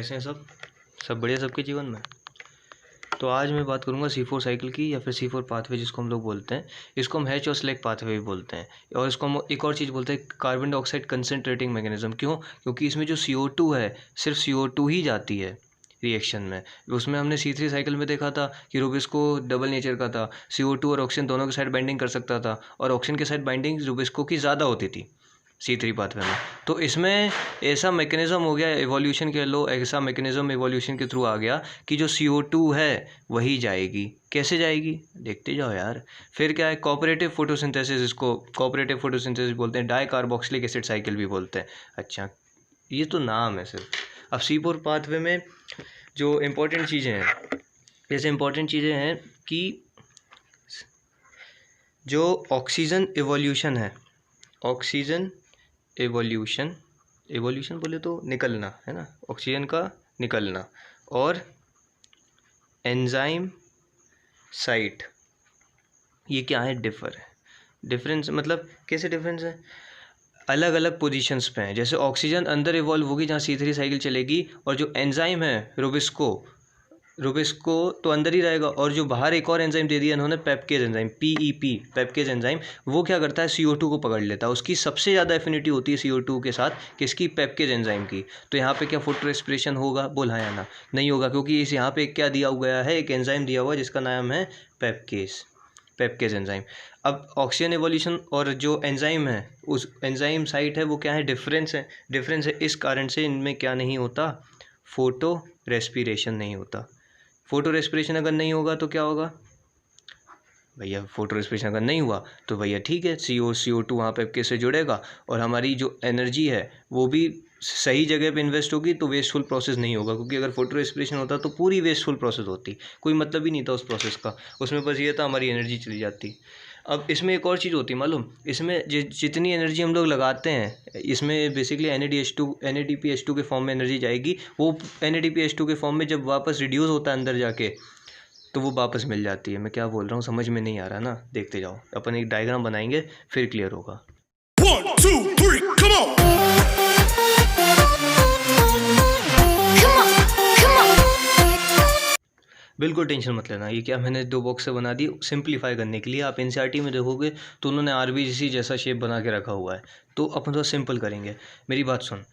कैसे हैं सब बढ़िया सबके जीवन में। तो आज मैं बात करूंगा C4 साइकिल की या फिर C4 पाथवे जिसको हम लोग बोलते हैं। इसको हम हैच और स्लैग पाथवे भी बोलते हैं और इसको हम एक और चीज़ बोलते हैं कार्बन डाइऑक्साइड कंसनट्रेटिंग मैकेनिज्म। क्यों? क्योंकि इसमें जो CO2 है सिर्फ CO2 ही जाती है रिएक्शन में। उसमें हमने C3 साइकिल में देखा था कि रुबिस्को डबल नेचर का था, CO2 और ऑक्सीजन दोनों के साइड बाइंडिंग कर सकता था और ऑक्सीजन के साइड बाइंडिंग रुबिस्को की ज़्यादा होती थी C3 पाथवे में। तो इसमें ऐसा मैकेनिज़्म हो गया एवोल्यूशन के लो, ऐसा मैकेनिज़्म एवोल्यूशन के थ्रू आ गया कि जो CO2 है वही जाएगी। कैसे जाएगी देखते जाओ यार। फिर क्या है, कोऑपरेटिव फोटोसिंथेसिस, इसको कोऑपरेटिव फोटोसिंथेसिस बोलते हैं, डाई कार्बोक्सिलिक एसिड साइकिल भी बोलते हैं। अच्छा, ये तो नाम है सिर्फ। अब C4 पाथवे में जो इम्पोर्टेंट चीज़ें हैं, जैसे इम्पोर्टेंट चीज़ें हैं कि जो ऑक्सीजन एवोल्यूशन है, ऑक्सीजन एवोल्यूशन बोले तो निकलना है ना, ऑक्सीजन का निकलना, और एंजाइम साइट, ये क्या है, डिफरेंस मतलब कैसे डिफरेंस है, अलग अलग पोजीशंस पे हैं। जैसे ऑक्सीजन अंदर इवॉल्व होगी जहाँ C3 साइकिल चलेगी, और जो एंजाइम है रुबिस्को तो अंदर ही रहेगा, और जो बाहर एक और एंजाइम दे दिया इन्होंने, पेप्केज एंजाइम, PEP पेप्केज एंजाइम, वो क्या करता है, CO2 को पकड़ लेता है। उसकी सबसे ज़्यादा एफिनिटी होती है CO2 के साथ, किसकी, पेप्केज एंजाइम की। तो यहाँ पे क्या फोटो रेस्पिरेशन होगा, बोला या ना, नहीं होगा, क्योंकि इस यहाँ पे क्या दिया गया है, एक एंजाइम दिया हुआ है जिसका नाम है पेप्केज एंजाइम। अब ऑक्सीजन एवोल्यूशन और जो एंजाइम है, उस एंजाइम साइट है, वो क्या है, डिफरेंस है। इस कारण से इनमें क्या नहीं होता, फोटो रेस्पिरेशन नहीं होता। फोटो रेस्पिरेशन अगर नहीं होगा तो क्या होगा भैया, फोटो रेस्पिरेशन अगर नहीं हुआ तो भैया ठीक है, CO2 वहाँ पे कैसे जुड़ेगा, और हमारी जो एनर्जी है वो भी सही जगह पे इन्वेस्ट होगी, तो वेस्टफुल प्रोसेस नहीं होगा। क्योंकि अगर फोटो रेस्पिरेशन होता तो पूरी वेस्टफुल प्रोसेस होती, कोई मतलब ही नहीं था उस प्रोसेस का, उसमें बस ये था हमारी एनर्जी चली जाती। अब इसमें एक और चीज़ होती है मालूम, इसमें जितनी एनर्जी हम लोग लगाते हैं, इसमें बेसिकली NADPH2 के फॉर्म में एनर्जी जाएगी। वो NADPH2 के फॉर्म में जब वापस रिड्यूस होता है अंदर जाके, तो वो वापस मिल जाती है। मैं क्या बोल रहा हूँ समझ में नहीं आ रहा ना, देखते जाओ, अपन एक डायग्राम बनाएंगे फिर क्लियर होगा। 1 2 3 come on बिल्कुल टेंशन मत लेना, ये क्या मैंने 2 बॉक्स से बना दी सिंप्लीफाई करने के लिए। आप NCERT में देखोगे तो उन्होंने RBC जैसा शेप बना के रखा हुआ है, तो अपन थोड़ा सिंपल करेंगे। मेरी बात सुन,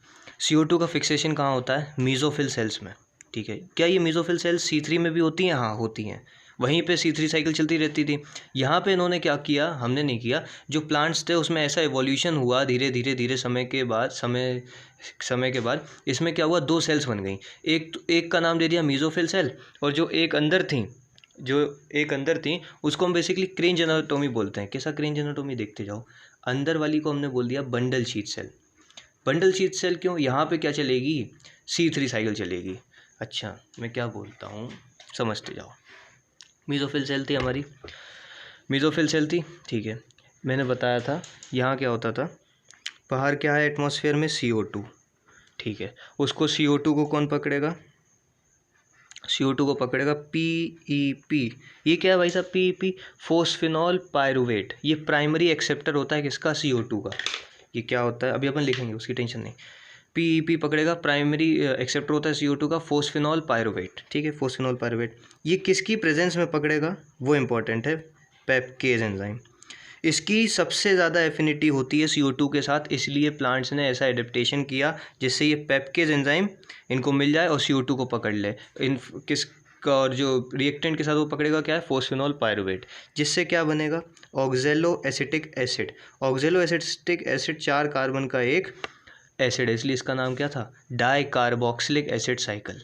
CO2 का फिक्सेशन कहाँ होता है, मीज़ोफिल सेल्स में, ठीक है। क्या ये मीज़ोफिल सेल्स C3 में भी होती हैं? हाँ होती हैं, वहीं पे C3 साइकिल चलती रहती थी। यहाँ पे इन्होंने क्या किया, हमने नहीं किया, जो प्लांट्स थे उसमें ऐसा एवोल्यूशन हुआ धीरे समय के बाद इसमें क्या हुआ, 2 सेल्स बन गई। एक का नाम दे दिया मीज़ोफिल सेल, और जो एक अंदर थी उसको हम बेसिकली क्रेंज एनाटोमी बोलते हैं। कैसा क्रेंज एनाटोमी, देखते जाओ। अंदर वाली को हमने बोल दिया बंडल शीथ सेल। क्यों? यहाँ पे क्या चलेगी, C3 साइकिल चलेगी। अच्छा, मैं क्या बोलता हूँ समझते जाओ। मीज़ोफिल सेल थी, ठीक है। मैंने बताया था यहाँ क्या होता था, बाहर क्या है एटमॉस्फेयर में, CO2, ठीक है। उसको CO2 को कौन पकड़ेगा, CO2 को पकड़ेगा PEP। ये क्या है भाई साहब, PEP फोस्फेनॉल पायरुवेट। ये प्राइमरी एक्सेप्टर होता है किसका, CO2 का। ये क्या होता है अभी अपन लिखेंगे, उसकी टेंशन नहीं। PEP पकड़ेगा, प्राइमरी एक्सेप्टर होता है CO2 का, फोस्फेनॉल पायरुवेट, ठीक है, फोस्फेनॉल पायरुवेट। ये किसकी प्रेजेंस में पकड़ेगा, वो इंपॉर्टेंट है, पेप्केज एंजाइम। इसकी सबसे ज़्यादा एफिनिटी होती है CO2 के साथ, इसलिए प्लांट्स ने ऐसा एडेप्टेशन किया जिससे ये पेप्केज एंजाइम इनको मिल जाए और CO2 को पकड़ ले। और जो रिएक्टेंट के साथ वो पकड़ेगा क्या है, फोस्फेनॉल पायरुवेट, जिससे क्या बनेगा, ऑक्जेलो एसिटिक एसिड। 4 कार्बन का एक एसिड है, इसलिए इसका नाम क्या था, डाई कार्बोक्सिलिक एसिड साइकिल,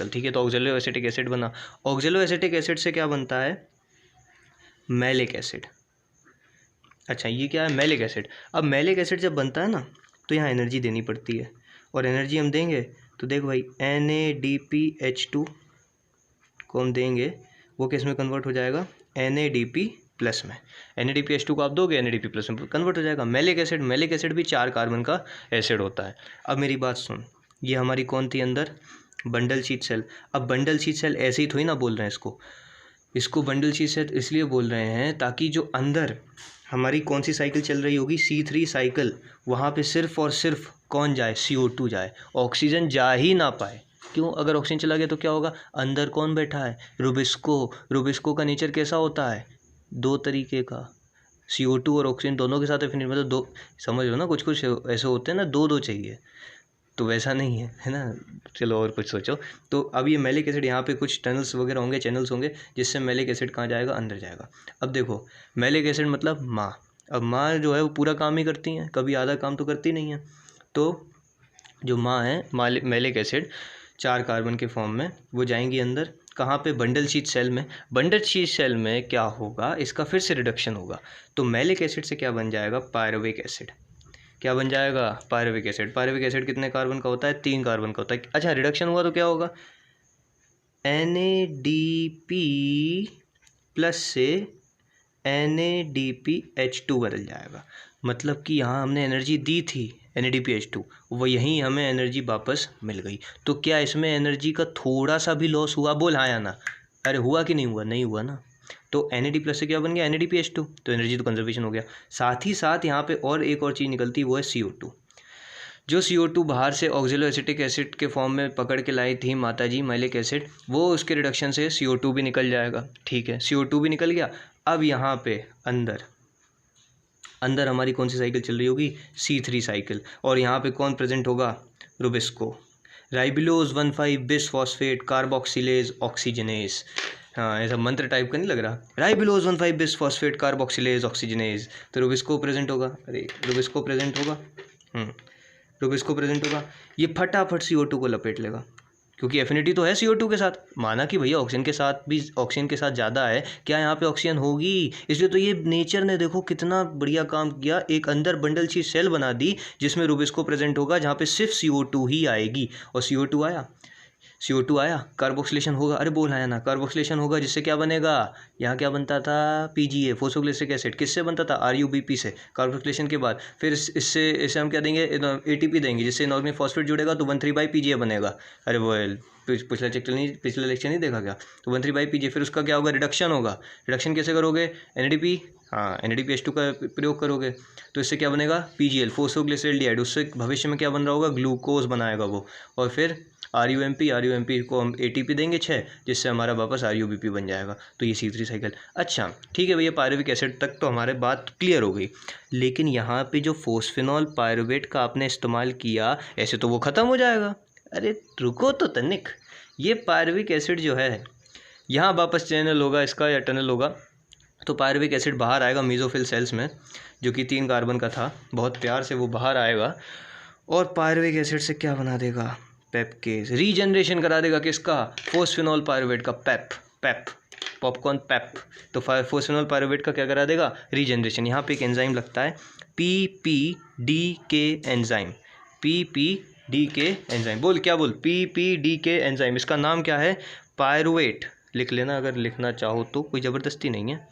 ठीक है। तो ऑक्जेलो एसिटिक एसिड बना। ऑक्जेलो एसिटिक एसिड से क्या बनता है, मैलिक एसिड। अच्छा, ये क्या है, मैलिक एसिड। अब मैलिक एसिड जब बनता है ना, तो यहाँ एनर्जी देनी पड़ती है, और एनर्जी हम देंगे तो देख भाई, NADPH2 को हम देंगे, वो किस में कन्वर्ट हो जाएगा, NADP प्लस में। NADPH2 को आप दोगे, NADP प्लस में कन्वर्ट हो जाएगा। मैलिक एसिड भी 4 कार्बन का एसिड होता है। अब मेरी बात सुन, ये हमारी कौन थी अंदर, बंडल शीथ सेल। अब बंडल शीथ सेल ऐसे ही थोड़ी ना बोल रहे हैं इसको बंडल शीथ सेल इसलिए बोल रहे हैं ताकि जो अंदर हमारी कौन सी साइकिल चल रही होगी, C3 साइकिल। वहाँ पे सिर्फ और सिर्फ कौन जाए, CO2 जाए, ऑक्सीजन जा ही ना पाए। क्यों? अगर ऑक्सीजन चला गया तो क्या होगा, अंदर कौन बैठा है, रुबिस्को। रुबिस्को का नेचर कैसा होता है, दो तरीके का, CO2 और ऑक्सीजन दोनों के साथ फिनिश, मतलब दो, समझ लो ना, कुछ कुछ ऐसे होते हैं ना, दो दो चाहिए, तो वैसा नहीं है ना। चलो और कुछ सोचो। तो अब ये मैलिक एसिड, यहाँ पे कुछ टनल्स वगैरह होंगे, चैनल्स होंगे, जिससे मैलिक एसिड कहाँ जाएगा, अंदर जाएगा। अब देखो मैलिक एसिड मतलब माँ। अब माँ जो है वो पूरा काम ही करती हैं, कभी आधा काम तो करती नहीं है। तो जो माँ है मैलिक एसिड 4 कार्बन के फॉर्म में, वो जाएंगी अंदर, कहाँ पे, बंडल शीथ सेल में। बंडल शीथ सेल में क्या होगा, इसका फिर से रिडक्शन होगा। तो मैलिक एसिड से क्या बन जाएगा, पायरुविक एसिड। क्या बन जाएगा, पायरुविक एसिड। पायरुविक एसिड कितने कार्बन का होता है, 3 कार्बन का होता है। अच्छा, रिडक्शन हुआ तो क्या होगा, NADP प्लस से NADPH2 बदल जाएगा। मतलब कि यहाँ हमने एनर्जी दी थी NADPH2, वो यहीं हमें एनर्जी वापस मिल गई। तो क्या इसमें एनर्जी का थोड़ा सा भी लॉस हुआ, बोल हाँ या ना। अरे हुआ कि नहीं हुआ, नहीं हुआ ना। तो NAD प्लस से क्या बन गया, NADPH2, तो एनर्जी तो कंजर्वेशन हो गया। साथ ही साथ यहाँ पे और एक और चीज़ निकलती है, वो है CO2। जो CO2 बाहर से ऑक्जेलो एसिटिक एसिड के फॉर्म में पकड़ के लाई थी माताजी मैलिक एसिड, वो उसके रिडक्शन से CO2 भी निकल जाएगा। ठीक है, CO2 भी निकल गया। अब यहाँ पे अंदर हमारी कौन सी साइकिल चल रही होगी, C3 साइकिल। और यहाँ पे कौन प्रेजेंट होगा, Rubisco, ribulose 1,5 bis phosphate carboxylase oxygenase. हाँ, ऐसा मंत्र टाइप का नहीं लग रहा, ribulose 1,5 bis phosphate carboxylase oxygenase. तो रुबिस्को प्रेजेंट होगा, अरे रुबिस्को प्रेजेंट होगा, रुबिस्को प्रेजेंट होगा। ये फटाफट CO2 को लपेट लेगा, क्योंकि एफिनिटी तो है CO2 के साथ। माना कि भैया ऑक्सीजन के साथ भी, ऑक्सीजन के साथ ज़्यादा है, क्या यहाँ पे ऑक्सीजन होगी, इसलिए तो ये नेचर ने देखो कितना बढ़िया काम किया, एक अंदर बंडल सी सेल बना दी जिसमें रुबिस्को प्रेजेंट होगा, जहाँ पे सिर्फ CO2 ही आएगी। और CO2 आया, कार्बोक्सिलेशन होगा, अरे बोल आया ना, कार्बोक्सिलेशन होगा, जिससे क्या बनेगा, यहाँ क्या बनता था, PGA फोस्फोग्लिसरिक एसिड। किससे बनता था, RUBP से। कार्बोक्सिलेशन के बाद फिर इससे हम क्या देंगे, ATP देंगे, जिससे इनऑर्गेनिक फॉस्फेट जुड़ेगा, तो 1,3/PGA बनेगा। अरे वो पिछला लेक्चर नहीं देखा क्या, तो 1,3/PGA। फिर उसका क्या होगा, रिडक्शन होगा। रिडक्शन कैसे करोगे, NADP, हाँ NADPH2 का प्रयोग करोगे, तो इससे क्या बनेगा, PGL फोस्फोग्लिसराइड। उससे भविष्य में क्या बन रहा होगा, ग्लूकोज बनाएगा वो। और फिर RUMP को हम ATP देंगे 6, जिससे हमारा वापस RUBP बन जाएगा। तो ये C3 साइकिल। अच्छा ठीक है भैया, पायरुविक एसिड तक तो हमारे बात क्लियर हो गई, लेकिन यहाँ पे जो फोस्फेनॉल पायरुवेट का आपने इस्तेमाल किया, ऐसे तो वो ख़त्म हो जाएगा। अरे रुको तो तनिक, ये पायरुविक एसिड जो है, यहाँ वापस चैनल होगा इसका या टनल होगा, तो पायरुविक एसिड बाहर आएगा मीजोफिल सेल्स में, जो कि 3 कार्बन का था, बहुत प्यार से वो बाहर आएगा। और पायरुविक एसिड से क्या बना देगा, पेपकेज, रीजनरेशन करा देगा किसका, फोस्फेनॉल पायरुवेट का, पॉपकॉर्न पेप। तो फोस्फेनॉल पायरुवेट का क्या करा देगा, रीजनरेशन। यहाँ पे एक एंजाइम लगता है PPDK एंजाइम, PPDK एंजाइम। बोल क्या बोल, PPDK एंजाइम। इसका नाम क्या है, पायरुवेट, लिख लेना अगर लिखना चाहो तो, कोई ज़बरदस्ती नहीं है।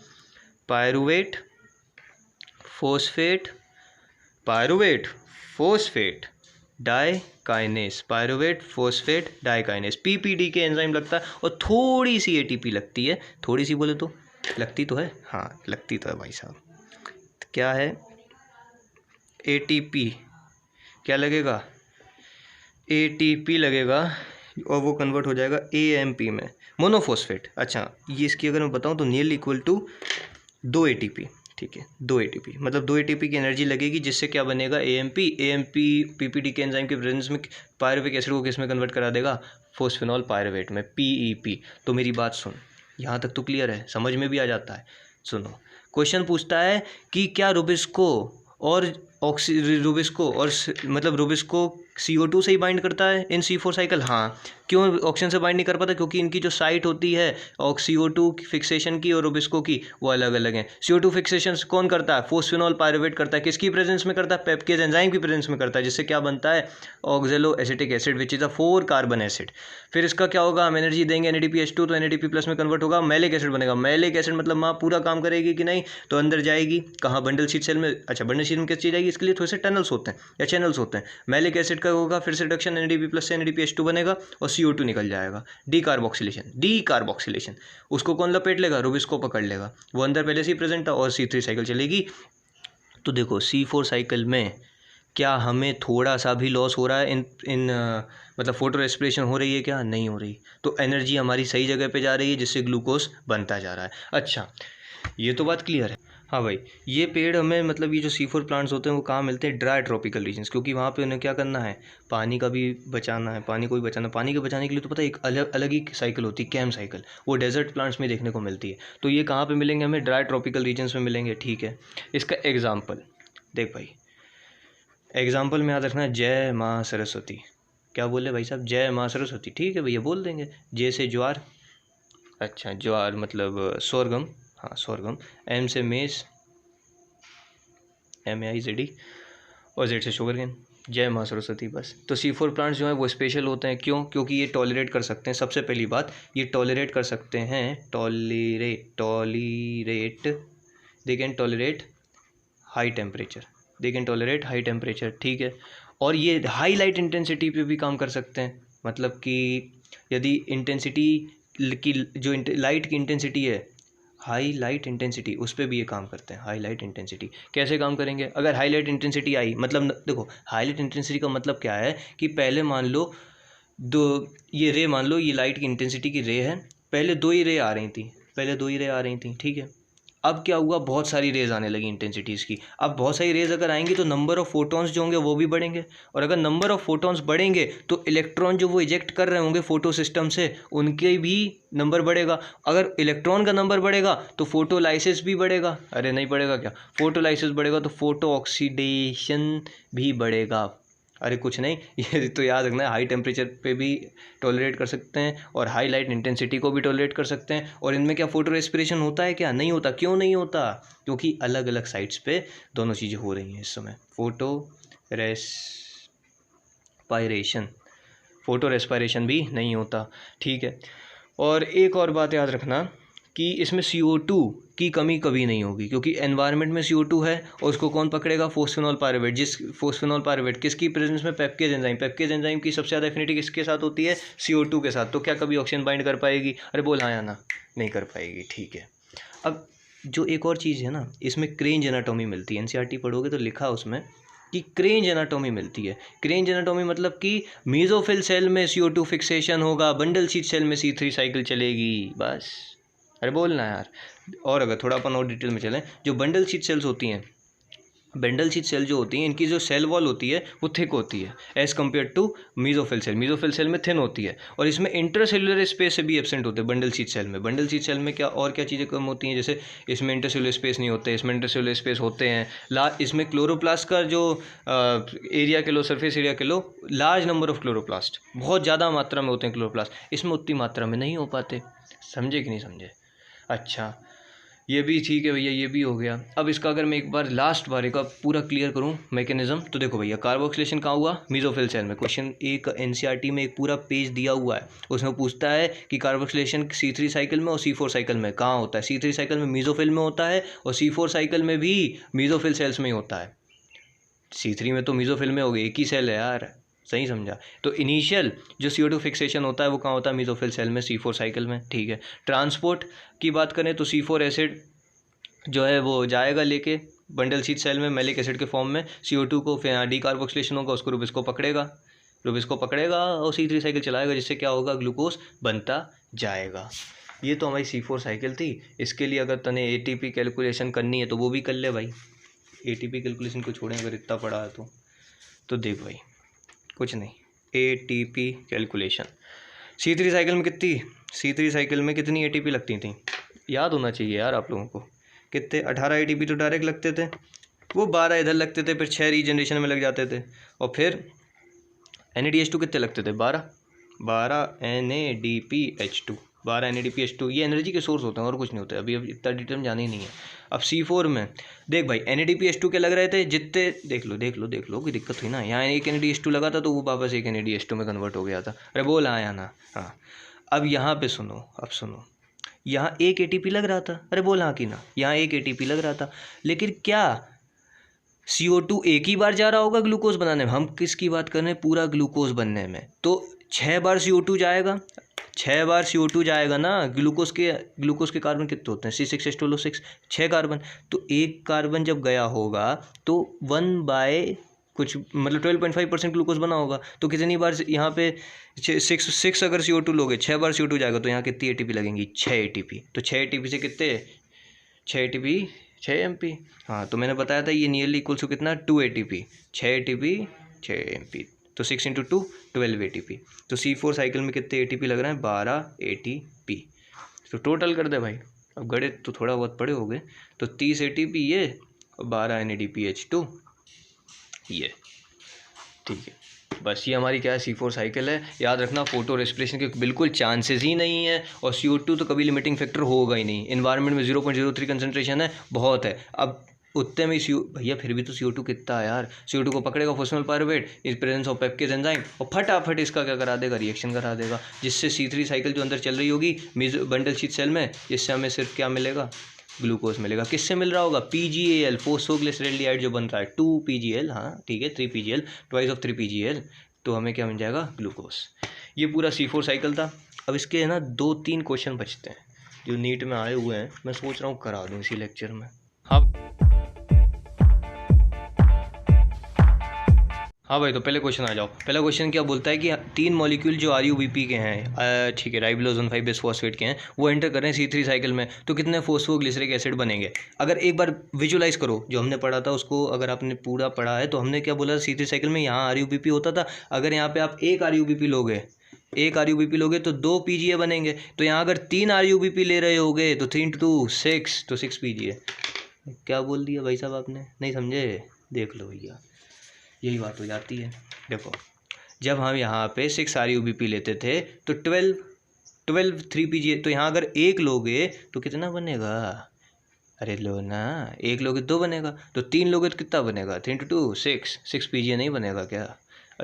Pyruvate phosphate dikinase, pyruvate phosphate dikinase, PPDK enzyme लगता है। और थोड़ी सी ATP लगती है, थोड़ी सी बोले तो लगती तो है, हाँ लगती तो है भाई साहब। क्या है, ATP, क्या लगेगा, ATP लगेगा, और वो कन्वर्ट हो जाएगा AMP में, मोनोफॉस्फेट। अच्छा ये इसकी अगर मैं बताऊँ तो नियरली इक्वल टू 2 ATP। ठीक है, 2 ATP, मतलब 2 ATP की एनर्जी लगेगी, जिससे क्या बनेगा, AMP PPDK एंजाइम के प्रेजेंस में पायरुविक एसिड को किस में कन्वर्ट करा देगा, फोस्फेनॉल पायरुवेट में, PEP। तो मेरी बात सुन, यहाँ तक तो क्लियर है, समझ में भी आ जाता है। सुनो, क्वेश्चन पूछता है कि क्या रुबिस्को और रुबिस्को CO2 से ही बाइंड करता है इन C4 साइकिल। हाँ, क्यों ऑक्सीजन से बाइंड नहीं कर पाता, क्योंकि इनकी जो साइट होती है और CO2 फिक्सेशन की और रुबिस्को की, वो अलग अलग हैं। CO2 फिक्सेशन कौन करता है, फोस्फेनॉल पायरुवेट करता है, किसकी प्रेजेंस में करता है, पेपकेज एंजाइम की प्रेजेंस में करता है, जिससे क्या बनता है, ऑक्जेलो acetic acid, which is a 4 carbon acid. फिर इसका क्या होगा, हम एनर्जी देंगे NADPH2, तो NADP प्लस में कन्वर्ट होगा, मैलिक एसिड बनेगा। मैलिक एसिड मतलब माँ पूरा काम करेगी कि नहीं, तो अंदर जाएगी कहाँ, बंडल शीट सेल में। अच्छा बंडल शीट में किस चीज़ जाएगी, इसके लिए थोड़े से टनल्स होते हैं या चैनल्स होते हैं। मैलिक एसिड का होगा, फिर से रिडक्शन NADP+ से NADPH2 बनेगा और CO2 निकल जाएगा। डीकार्बोक्सिलेशन, उसको कौन लपेट लेगा? रुबिस्को पकड़ लेगा, वो अंदर पहले से ही प्रेजेंट था और C3 साइकिल चलेगी। तो देखो C4 साइकिल में क्या हमें थोड़ा सा भी लॉस हो रहा है इन मतलब फोटो रेस्पिरेशन हो रही है क्या? नहीं हो रही। तो एनर्जी हमारी सही जगह पे जा रही है जिससे ग्लूकोज बनता जा रहा है। अच्छा, ये तो बात क्लियर है। हाँ भाई, ये पेड़ हमें मतलब ये जो C4 प्लांट्स होते हैं वो कहाँ मिलते हैं? ड्राई ट्रॉपिकल रीजन्स, क्योंकि वहाँ पे उन्हें क्या करना है? पानी का भी बचाना है, पानी को भी बचाना। पानी के बचाने के लिए तो पता है एक अलग ही साइकिल होती है, कैम साइकिल, वो डेजर्ट प्लांट्स में देखने को मिलती है। तो ये कहाँ पर मिलेंगे हमें? ड्राई ट्रॉपिकल रीजन्स में मिलेंगे। ठीक है, इसका एग्जाम्पल देख भाई, एग्जाम्पल में याद रखना है जय माँ सरस्वती। क्या बोले भाई साहब? जय माँ सरस्वती। ठीक है भैया, बोल देंगे। जे से ज्वार, अच्छा ज्वार मतलब सोरगम, हाँ सोरगम। M से मेज, MAIZD, और Z से शुगरकेन। जय माँ सरस्वती, बस। तो C4 प्लांट्स जो हैं वो स्पेशल होते हैं। क्यों? क्योंकि ये टॉलरेट कर सकते हैं। सबसे पहली बात, ये टॉलरेट कर सकते हैं, they can tolerate high temperature, ठीक है। और ये हाई लाइट इंटेंसिटी पे भी काम कर सकते हैं। मतलब कि यदि इंटेंसिटी की जो लाइट की इंटेंसिटी है, हाई लाइट इंटेंसिटी, उस पर भी ये काम करते हैं। हाई लाइट इंटेंसिटी कैसे काम करेंगे? अगर हाई लाइट इंटेंसिटी आई, मतलब देखो हाई लाइट इंटेंसिटी का मतलब क्या है कि पहले मान लो ये रे, मान लो ये लाइट की इंटेंसिटी की रे है, पहले 2 ही रे आ रही थी, ठीक है। अब क्या हुआ? बहुत सारी रेज आने लगी इंटेंसिटीज़ की। अब बहुत सारी रेज अगर आएंगी तो नंबर ऑफ़ फोटॉन्स जो होंगे वो भी बढ़ेंगे, और अगर नंबर ऑफ़ फोटॉन्स बढ़ेंगे तो इलेक्ट्रॉन जो वो इजेक्ट कर रहे होंगे फोटो सिस्टम से, उनके भी नंबर बढ़ेगा। अगर इलेक्ट्रॉन का नंबर बढ़ेगा तो फोटोलाइसिस भी बढ़ेगा। अरे नहीं बढ़ेगा क्या? फोटोलाइसिस बढ़ेगा तो फोटो ऑक्सीडेशन भी बढ़ेगा। अरे कुछ नहीं, ये तो याद रखना है, हाई टेम्परेचर पे भी टॉलरेट कर सकते हैं और हाई लाइट इंटेंसिटी को भी टॉलरेट कर सकते हैं। और इनमें क्या फोटो रेस्पिरेशन होता है क्या? नहीं होता। क्यों नहीं होता? क्योंकि अलग अलग साइट्स पे दोनों चीज़ें हो रही हैं इस समय। फोटो रेस्पिरेशन भी नहीं होता, ठीक है। और एक और बात याद रखना कि इसमें CO2 की कमी कभी नहीं होगी, क्योंकि एनवायरनमेंट में CO2 है और उसको कौन पकड़ेगा? फोस्फेनॉल पायरुवेट, किसकी प्रेजेंस में? पेप्केज एंजाइम की सबसे ज़्यादा एफिनिटी किसके साथ होती है? CO2 के साथ। तो क्या कभी ऑक्सीजन बाइंड कर पाएगी? अरे बोल हाँ या ना? नहीं कर पाएगी, ठीक है। अब जो एक और चीज़ है ना, इसमें क्रेंज एनाटॉमी मिलती है। NCERT पढ़ोगे तो लिखा उसमें कि क्रेंज एनाटॉमी मिलती है। क्रेंज एनाटॉमी मतलब कि मीजोफिल सेल में CO2 फिक्सेशन होगा, बंडल शीट सेल में C3 साइकिल चलेगी, बस। अरे बोलना यार। और अगर थोड़ा अपन और डिटेल में चलें, जो बंडल शीट सेल्स होती हैं, बंडल शीट सेल जो होती हैं, इनकी जो सेल वॉल होती है वो थिक होती है as compare to mesophyll cell में थिन होती है। और इसमें इंटरसेलुलर स्पेस से भी एब्सेंट होते हैं बंडल शीट सेल में क्या और क्या चीज़ें कम होती हैं? जैसे इसमें इंटरसेलुलर स्पेस नहीं होते, इसमें इंटरसेलुलर स्पेस होते हैं। इसमें क्लोरोप्लास्ट का जो एरिया के लो, सरफेस एरिया के लो, लार्ज नंबर ऑफ क्लोरोप्लास्ट, बहुत ज़्यादा मात्रा में होते हैं क्लोरोप्लास्ट, इसमें उतनी मात्रा में नहीं हो पाते। समझे कि नहीं समझे? अच्छा, ये भी ठीक है भैया, ये भी हो गया। अब इसका अगर मैं एक बार लास्ट बार एक पूरा क्लियर करूं मैकेनिज्म, तो देखो भैया, कार्बोक्सिलेशन कहाँ हुआ? मीजोफिल सेल में। क्वेश्चन एक NCERT में एक पूरा पेज दिया हुआ है, उसमें पूछता है कि कार्बोक्सिलेशन C3 साइकिल में और C4 साइकिल में कहाँ होता है? C3 साइकिल में मीजोफिल में होता है और C4 साइकिल में भी मीजोफिल सेल्स में ही होता है। C3 में तो मीजोफिल में हो गई, एक ही सेल है यार, सही समझा। तो इनिशियल जो CO2 फिक्सेशन होता है वो कहाँ होता है? मीजोफिल सेल में, C4 साइकिल में, ठीक है। ट्रांसपोर्ट की बात करें तो C4 एसिड जो है वो जाएगा लेके बंडल शीट सेल में मैलिक एसिड के फॉर्म में, CO2 को डीकार्बोक्सिलेशन होगा, उसको रुबिस्को पकड़ेगा और C3 साइकिल चलाएगा, जिससे क्या होगा? ग्लूकोज बनता जाएगा। ये तो हमारी C4 साइकिल थी। इसके लिए अगर तने ATP कैलकुलेशन करनी है तो वो भी कर ले भाई। ATP कैलकुलेशन को छोड़ें अगर इतना पड़ा है तो देख भाई, कुछ नहीं, ATP कैलकुलेशन C3 साइकिल में कितनी ATP लगती थी? याद होना चाहिए यार आप लोगों को। कितने? 18 ATP तो डायरेक्ट लगते थे, वो 12 इधर लगते थे, फिर 6 रीजनरेशन में लग जाते थे, और फिर NADH2 कितने लगते थे? 12 NADPH2, 12 NADPH2। ये एनर्जी के सोर्स होते हैं और कुछ नहीं होते। अभी इतना डिटेल में जाना ही नहीं है। अब C4 में देख भाई, NADPH2 के लग रहे थे जितने, देख लो कोई दिक्कत हुई ना? यहाँ एक NADH2 लगा था तो वो वापस एक NADH2 में कन्वर्ट हो गया था। अरे बोल आया ना? हाँ। अब यहाँ पे सुनो, यहाँ एक ATP लग रहा था। अरे बोल हाँ कि ना? यहाँ एक ATP लग रहा था, लेकिन क्या CO2 एक ही बार जा रहा होगा ग्लूकोज बनाने में, हम किसकी बात कर रहे हैं, पूरा ग्लूकोज बनने में। तो 6 बार CO2 जाएगा, 6 बार CO2 जाएगा ना। ग्लूकोज के कार्बन कितने होते हैं, C6H12O6, 6 कार्बन। तो एक कार्बन जब गया होगा तो 1 बाय कुछ मतलब 12.5% ग्लूकोज बना होगा। तो कितनी बार यहाँ पे 6 अगर CO2 लोगे, 6 बार CO2 जाएगा तो यहाँ कितनी ATP लगेंगी, 6 ATP। तो 6 ATP से कितने, 6 ATP 6 MP। हाँ, तो मैंने बताया था ये नियरली इक्वल्स टू कितना, 2 ATP। 6 ATP 6 MP, तो 6 × 2 12 ATP। तो C4 साइकिल में कितने ATP लग रहे हैं, 12 ATP। तो टोटल कर दे भाई, अब गणित तो थोड़ा बहुत पढ़े होगे। तो 30 ATP ये और 12 NADPH2 ये, ठीक है। बस ये हमारी क्या है, C4 साइकिल है। याद रखना फोटो रेस्पिरेशन के बिल्कुल चांसेस ही नहीं है, और CO2 तो कभी लिमिटिंग फैक्टर होगा ही नहीं। इन्वायरमेंट में 0.03 कंसनट्रेशन है, बहुत है। अब उतने में भैया फिर भी तो CO2 कितना है यार, CO2 को पकड़ेगा फॉस्फोरस पायरुवेट इस प्रेजेंस ऑफ पेप्टेज एंजाइम, और फटाफट इसका क्या करा देगा, रिएक्शन करा देगा, जिससे C3 साइकिल जो अंदर चल रही होगी बंडल शीट सेल में, इससे हमें सिर्फ क्या मिलेगा, ग्लूकोज मिलेगा। किससे मिल रहा होगा, PGAL, फोस्फोग्लिसरेल्डिहाइड जो बन रहा है, 2 PGL, हाँ ठीक है, 3 PGL, ट्वाइस ऑफ 3 PGL, तो हमें क्या मिल जाएगा, ग्लूकोज। ये पूरा C4 साइकिल था। अब इसके है ना 2-3 क्वेश्चन बचते हैं जो नीट में आए हुए हैं, मैं सोच रहा हूँ करा दूँ इसी लेक्चर में। हाँ भाई, तो पहले क्वेश्चन आ जाओ। पहला क्वेश्चन क्या बोलता है कि 3 मॉलिक्यूल जो RUBP के हैं, ठीक है, राइबोलोजन 5 बिसफॉस्फेट के हैं, वो एंटर कर रहे हैं C3 साइकिल में, तो कितने फॉस्फोग्लिसरिक एसिड बनेंगे। अगर एक बार विजुलाइज करो जो हमने पढ़ा था उसको, अगर आपने पूरा पढ़ा है तो हमने क्या बोला, C3 साइकिल में यहाँ RUBP होता था। अगर यहाँ पे आप एक RUBP लोगे तो 2 PGA बनेंगे। तो यहाँ अगर 3 RUBP ले रहे होगे तो 3 × 2 6, तो 6 PGA। क्या बोल दिया भाई साहब आपने, नहीं समझे, देख लो भैया, यही बात हो जाती है। देखो, जब हम यहाँ पे 6 RUBP लेते थे तो 12 3 PGA, तो यहाँ अगर एक लोगे तो कितना बनेगा, अरे लो ना, एक लोगे 2 बनेगा, तो 3 लोगे तो कितना बनेगा, 3 × 2 6 PGA नहीं बनेगा क्या।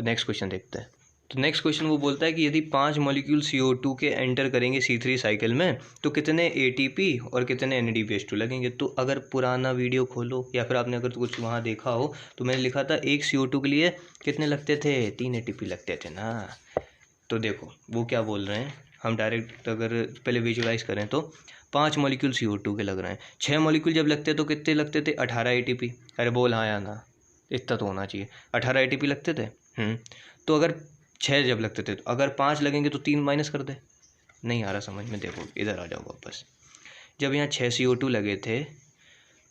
नेक्स्ट क्वेश्चन देखते हैं। तो नेक्स्ट क्वेश्चन वो बोलता है कि यदि 5 मॉलिक्यूल CO2 के एंटर करेंगे C3 साइकिल में तो कितने ATP और कितने NADPH2 लगेंगे। तो अगर पुराना वीडियो खोलो या फिर आपने अगर कुछ वहाँ देखा हो तो मैंने लिखा था एक CO2 के लिए कितने लगते थे, 3 ATP लगते थे ना। तो देखो वो क्या बोल रहे हैं, हम डायरेक्ट अगर पहले विजुलाइज करें तो 5 मॉलिक्यूल CO2 के लग रहे हैं। 6 मॉलिक्यूल जब लगते तो कितने लगते थे, 18 ATP। अरे बोल हाँ या ना, इतना तो होना चाहिए, 18 ATP लगते थे। तो अगर 6 जब लगते थे, तो अगर 5 लगेंगे तो 3 माइनस कर दे। नहीं आ रहा समझ में, देखो इधर आ जाओ वापस। जब यहाँ 6 CO2 लगे थे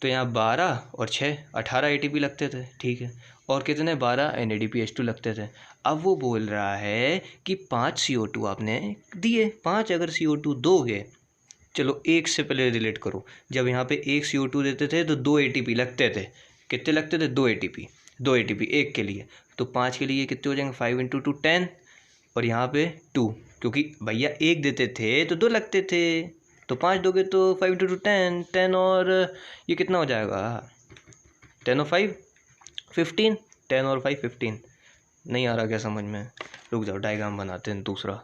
तो यहाँ 12 और 6 18 ATP लगते थे, ठीक है, और कितने 12 NADPH2 लगते थे। अब वो बोल रहा है कि 5 CO2 आपने दिए, 5 अगर CO2 दोगे, चलो एक से पहले रिलेट करो, जब यहाँ पे एक CO2 देते थे तो 2 ATP लगते थे। कितने लगते थे, 2 ATP एक के लिए। तो 5 के लिए कितने हो जाएंगे, 5 × 2 10, और यहाँ पे 2, क्योंकि भैया एक देते थे तो 2 लगते थे, तो 5 दोगे तो 5 × 2 10, और ये कितना हो जाएगा, 10 और 5 15, 10 और 5 15। नहीं आ रहा क्या समझ में, रुक जाओ डायग्राम बनाते हैं दूसरा।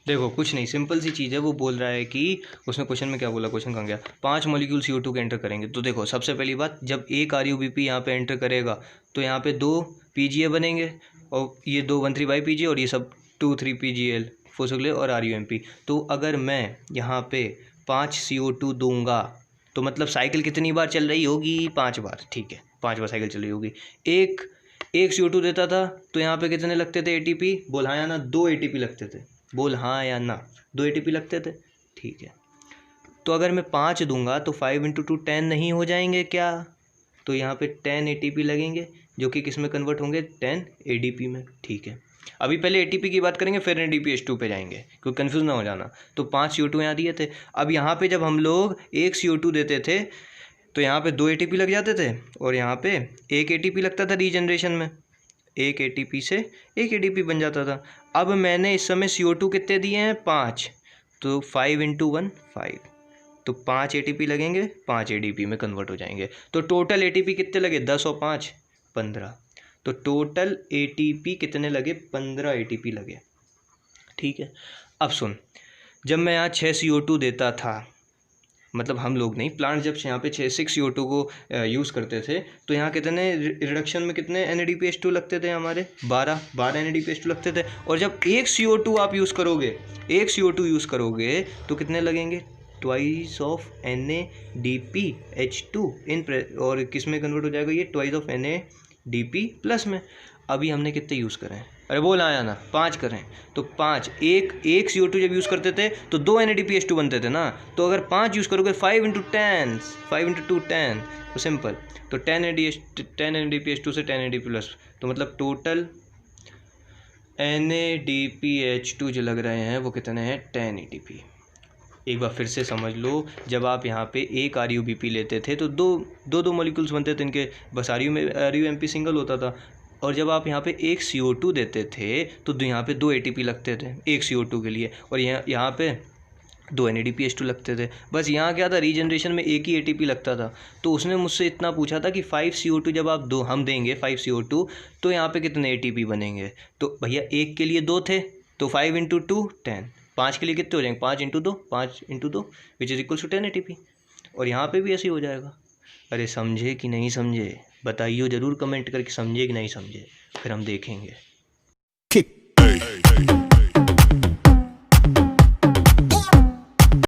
देखो कुछ नहीं, सिंपल सी चीज़ है। वो बोल रहा है कि उसने क्वेश्चन में क्या बोला, क्वेश्चन कहाँ गया, 5 मॉलिक्यूल CO2 के एंटर करेंगे। तो देखो सबसे पहली बात, जब एक RUBP यहाँ पे एंटर करेगा तो यहाँ पे 2 PGA बनेंगे, और ये 2 13 बाई PGA, और ये सब 2 3 PGL फोस्फोग्लिसरेट और RUMP। तो अगर मैं यहाँ पे 5 CO2 दूंगा तो मतलब साइकिल कितनी बार चल रही होगी, 5 बार, ठीक है, 5 बार साइकिल चल रही होगी। एक CO2 देता था तो यहाँ पे कितने लगते थे ATP, बोल हाँ या ना, 2 ATP लगते थे, बोल हाँ या ना, 2 ATP लगते थे, ठीक है। तो अगर मैं 5 दूंगा तो 5 × 2 10 नहीं हो जाएंगे क्या, तो यहाँ पे 10 ATP लगेंगे, जो कि किस में कन्वर्ट होंगे, 10 ADP में, ठीक है। अभी पहले ATP की बात करेंगे फिर NADPH2 पे जाएंगे, क्योंकि कन्फ्यूज ना हो जाना। तो 5 CO2 यहाँ दिए थे। अब यहाँ पे जब हम लोग एक CO2 देते थे तो यहाँ पे 2 ATP लग जाते थे, और यहाँ पे 1 ATP लगता था रीजनरेशन में, 1 ATP से 1 ATP बन जाता था। अब मैंने इस समय CO2 कितने दिए हैं, 5, तो 5 × 1 5, तो 5 ATP लगेंगे, 5 ADP में कन्वर्ट हो जाएंगे। तो टोटल ATP कितने लगे, 10 और 5 15, तो टोटल ATP कितने लगे, 15 ATP लगे, ठीक है। अब सुन, जब मैं यहाँ 6 CO2 देता था, मतलब हम लोग नहीं, प्लांट जब यहाँ पे 6 CO2 को यूज़ करते थे तो यहाँ कितने रिडक्शन में कितने NADPH2 लगते थे हमारे 12 NADPH2 लगते थे। और जब 1 CO2 आप यूज़ करोगे, 1 CO2 यूज़ करोगे तो कितने लगेंगे, ट्वाइस ऑफ NADPH2 और किस में कन्वर्ट हो जाएगा ये, ट्वाइस ऑफ NADP प्लस में। अभी हमने कितने यूज़ करें, अरे बोल आया ना, 5 करें तो 5, एक CO2 जब यूज़ करते थे तो 2 NADPH2 बनते थे ना, तो अगर 5 यूज़ करोगे 5 × 10, 5 × 2 10, तो सिंपल, तो 10 NADPH2 से 10 NADP प्लस, तो मतलब टोटल NADPH2 जो लग रहे हैं वो कितने हैं, 10 ATP। एक बार फिर से समझ लो, जब आप यहाँ पे एक RUBP लेते थे तो दो मॉलिक्यूल्स बनते थे इनके, बस RUMP सिंगल होता था। और जब आप यहाँ पे एक CO2 देते थे तो यहाँ पे 2 ATP लगते थे एक CO2 के लिए, और यहाँ पे 2 NADPH2 लगते थे। बस यहाँ क्या था, रीजनरेशन में एक ही ATP लगता था। तो उसने मुझसे इतना पूछा था कि 5 CO2 जब आप हम देंगे 5 CO2 तो यहाँ पे कितने ATP बनेंगे। तो भैया एक के लिए 2 थे तो 5 × 2 10, 5 के लिए कितने हो जाएंगे, 5 × 2 which is equal to 10 ATP। और यहाँ पे भी ऐसे ही हो जाएगा। अरे समझे कि नहीं समझे, बताइए ज़रूर कमेंट करके, समझे कि नहीं समझे, फिर हम देखेंगे।